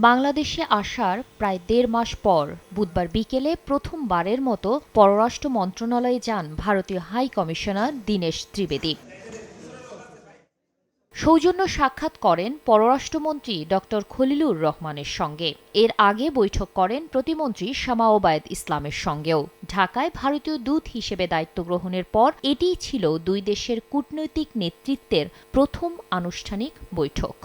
বাংলাদেশে আসার প্রায় ১.৫ মাস পর বুধবার বিকেলে প্রথমবারের মতো পররাষ্ট্র মন্ত্রণালয়ে যান ভারতীয় হাই কমিশনার দীনেশ ত্রিবেদী। সৌজন্য সাক্ষাৎ করেন পররাষ্ট্রমন্ত্রী ড খলিলুর রহমানের সঙ্গে। এর আগে বৈঠক করেন প্রতিমন্ত্রী শামা ওবায়দ ইসলামের সঙ্গেও। ঢাকায় ভারতীয় দূত হিসেবে দায়িত্ব গ্রহণের পর এটিই ছিল দুই দেশের কূটনৈতিক নেতৃত্বের প্রথম আনুষ্ঠানিক বৈঠক।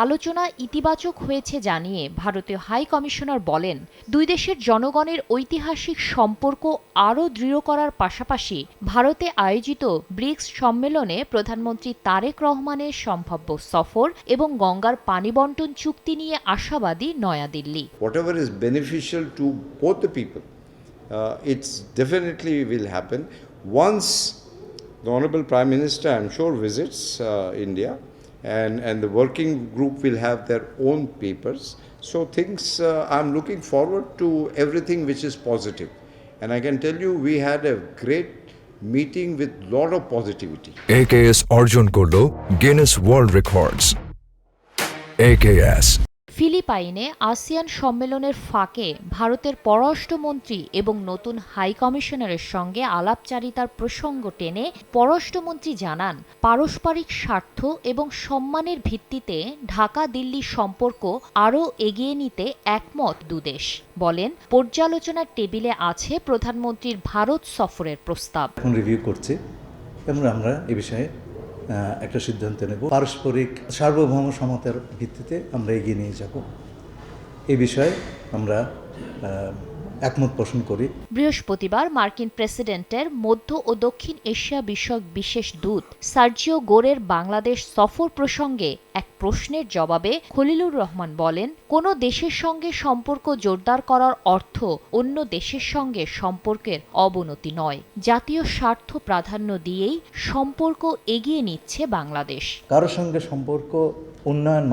আলোচনা ইতিবাচক হয়েছে জানিয়ে ভারতীয় হাই কমিশনার বলেন, দুই দেশের জনগণের ঐতিহাসিক সম্পর্ক আরও দৃঢ় করার পাশাপাশি ভারতে আয়োজিত ব্রিক্স সম্মেলনে প্রধানমন্ত্রী তারেক রহমানের সম্ভাব্য সফর এবং গঙ্গার পানি বণ্টন চুক্তি নিয়ে আশাবাদী New Delhi. Whatever is beneficial to both the people, it's definitely will happen once the Honorable Prime Minister, I'm sure, visits India. And the working group will have their own papers. So I'm looking forward to everything which is positive. And I can tell you, we had a great meeting with lot of positivity. AKS অর্জন করলো Guinness World Records. AKS ফিলিপাইনে ASEAN সম্মেলনের ফাঁকে ভারতের পররাষ্ট্রমন্ত্রী এবং নতুন high কমিশনারের সঙ্গে আলাপচারিতার প্রসঙ্গ টেনে পররাষ্ট্রমন্ত্রী জানান, পারস্পরিক স্বার্থ এবং সম্মানের ভিত্তিতে ঢাকা দিল্লি সম্পর্ক আরও এগিয়ে নিতে একমত দুদেশ। বলেন, পর্যালোচনার টেবিলে আছে প্রধানমন্ত্রীর ভারত সফরের প্রস্তাব। এখন রিভিউ করছে এবং আমরা এ বিষয়ে একটা সিদ্ধান্ত নেব। পারস্পরিক সার্বভৌম সমতার ভিত্তিতে আমরা এগিয়ে নিয়ে যাব, এই বিষয়ে আমরা একমত পোষণ করি। বৃহস্পতিবার মার্কিন প্রেসিডেন্টের মধ্য ও দক্ষিণ এশিয়া বিষয়ক বিশেষ দূত সার্জিও গোরের বাংলাদেশ সফর প্রসঙ্গে এক প্রশ্নের জবাবে খলিলুর রহমান বলেন, কোনো দেশের সঙ্গে সম্পর্ক জোরদার করার অর্থ অন্য দেশের সঙ্গে সম্পর্কের অবনতি নয়। জাতীয় স্বার্থ প্রাধান্য দিয়েই সম্পর্ক এগিয়ে নিচ্ছে বাংলাদেশ। কারোর সঙ্গে সম্পর্ক উন্নয়ন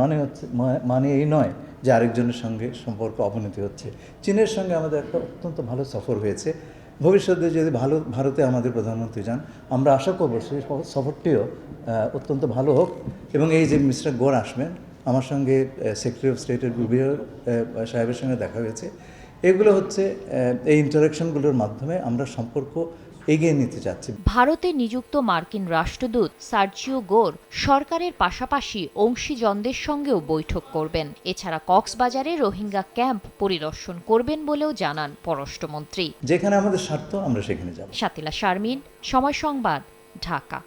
মানে এই নয় যে আরেকজনের সঙ্গে সম্পর্ক অবনতি হচ্ছে। চীনের সঙ্গে আমাদের একটা অত্যন্ত ভালো সফর হয়েছে। ভবিষ্যতে যদি ভারতে আমাদের প্রধানমন্ত্রী যান, আমরা আশা করব সেই সফরটিও অত্যন্ত ভালো হোক। এবং এই যে মিস্টার গোর আসবেন, আমার সঙ্গে সেক্রেটারি অফ স্টেটের রুবিও সাহেবের সঙ্গে দেখা হয়েছে। এগুলো হচ্ছে এই ইন্টারাকশনগুলোর মাধ্যমে আমরা সম্পর্ক এগিয়ে নিতে যাচ্ছি। ভারতে নিযুক্ত মার্কিন রাষ্ট্রদূত সার্জিও গোর সরকারের পাশাপাশি অংশীজনদের সঙ্গেও বৈঠক করবেন। এছাড়া কক্সবাজারে রোহিঙ্গা ক্যাম্প পরিদর্শন করবেন বলেও জানান পররাষ্ট্রমন্ত্রী। যেখানে আমাদের স্বার্থ আমরা সেখানে যাব। শাতিলা শারমিন, সময় সংবাদ, ঢাকা।